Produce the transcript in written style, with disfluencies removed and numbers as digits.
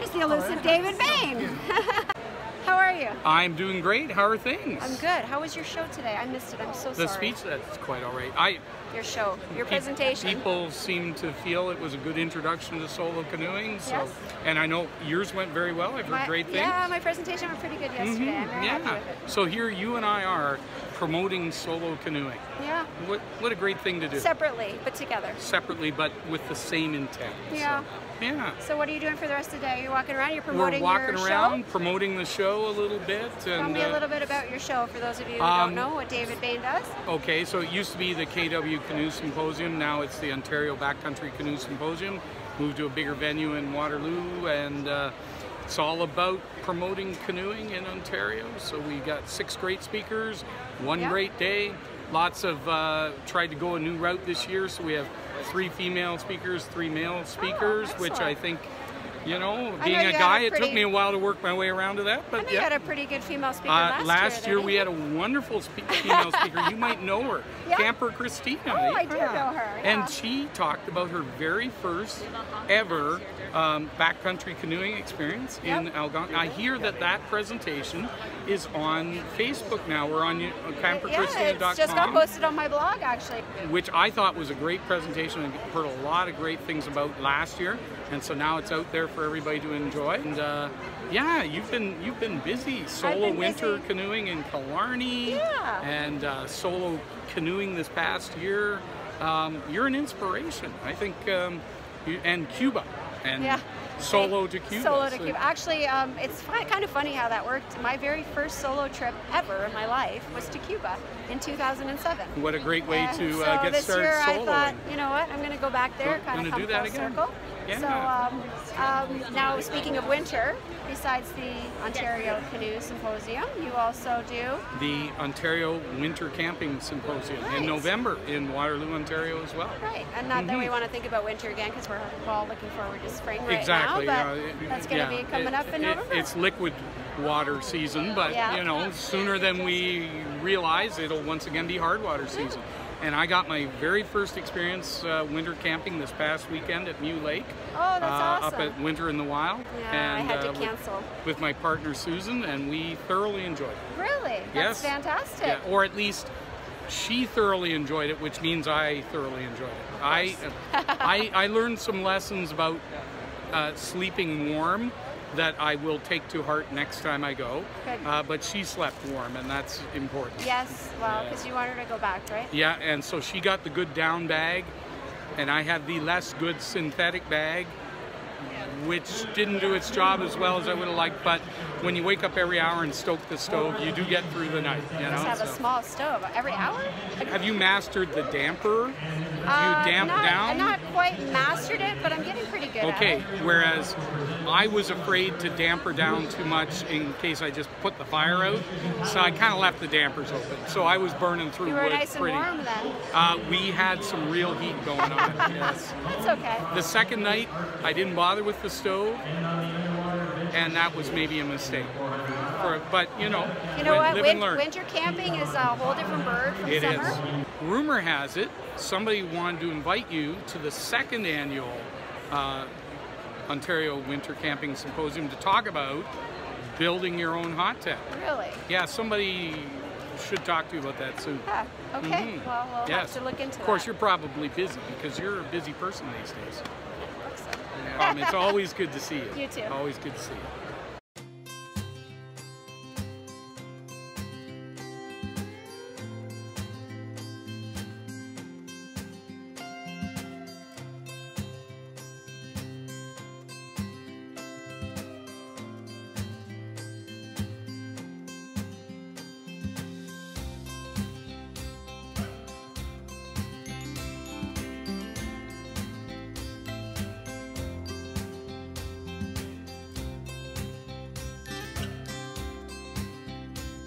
It's the elusive David Bain. How are you? I'm doing great. How are things? I'm good. How was your show today? I missed it. I'm so sorry. The speech, that's quite all right. Your show, your presentation. People seem to feel it was a good introduction to solo canoeing. So, yes. And I know yours went very well. I've heard great things. Yeah, my presentation went pretty good yesterday. I'm very happy with it. So here you and I are promoting solo canoeing. Yeah. What a great thing to do. Separately, but together. Separately, but with the same intent. Yeah. So, yeah. So what are you doing for the rest of the day? You're walking around, you're promoting your show? We're walking around, show? promoting the show a little bit. Tell me a little bit about your show for those of you who don't know what David Bain does. Okay, so it used to be the KW Canoe Symposium. Now it's the Ontario Backcountry Canoe Symposium. Moved to a bigger venue in Waterloo, and it's all about promoting canoeing in Ontario. So we got 6 great speakers, one great day. Lots of tried to go a new route this year, so we have 3 female speakers, 3 male speakers, which I think, you know, being a guy, it took me a while to work my way around to that. But I know you had a pretty good female speaker last year we had a wonderful female speaker. You might know her, CamperChristina. Oh, I do know her. Yeah. And she talked about her very first ever backcountry canoeing experience in Algonquin. I hear that presentation is on Facebook now. We're on CamperChristina.com. Yeah, it's just got posted on my blog, actually. Which I thought was a great presentation and heard a lot of great things about last year. And so now it's out there for everybody to enjoy. And yeah, you've been busy. Solo winter canoeing in Killarney, and solo canoeing this past year. You're an inspiration, I think. And Cuba, and solo to Cuba. Solo to Cuba. Actually, it's kind of funny how that worked. My very first solo trip ever in my life was to Cuba in 2007. What a great way to get this started year soloing. I thought, you know what, I'm going to go back there, kind of come full circle. Yeah. So now, speaking of winter, besides the Ontario Canoe Symposium, you also do the Ontario Winter Camping Symposium in November in Waterloo, Ontario as well. Right, and not that we want to think about winter again because we're all looking forward to spring right now. But that's going to be coming up in November. It's liquid water season, but you know, sooner than we realize, it'll once again be hard water season. And I got my very first experience winter camping this past weekend at Mew Lake. Oh, that's awesome. Up at Winter in the Wild. Yeah, and, I had to cancel. With my partner Susan, and we thoroughly enjoyed it. Really? That's fantastic. Yeah, or at least she thoroughly enjoyed it, which means I thoroughly enjoyed it. I learned some lessons about sleeping warm that I will take to heart next time I go. But she slept warm, and that's important. Yes, well, because you want her to go back, right? Yeah, and so she got the good down bag, and I had the less good synthetic bag, which didn't do its job as well as I would have liked. But when you wake up every hour and stoke the stove, you do get through the night. You know, just have a small stove every hour. Have you mastered the damper? You damp down? I'm not quite mastered it, but I'm getting pretty good at it. Whereas I was afraid to damper down too much in case I just put the fire out, so I kind of left the dampers open. So I was burning through wood. You were nice and warm then. We had some real heat going on. Yes. That's okay. The second night, I didn't bother with the stove, and that was maybe a mistake. But you know what? Winter camping is a whole different bird from summer. It is. Rumor has it somebody wanted to invite you to the 2nd annual Ontario Winter Camping Symposium to talk about building your own hot tent. Really? Yeah, somebody should talk to you about that soon. Huh. Okay. Well, we'll have to look into that. Of course, you're probably busy because you're a busy person these days. I hope so. It's always good to see you. You too. Always good to see you.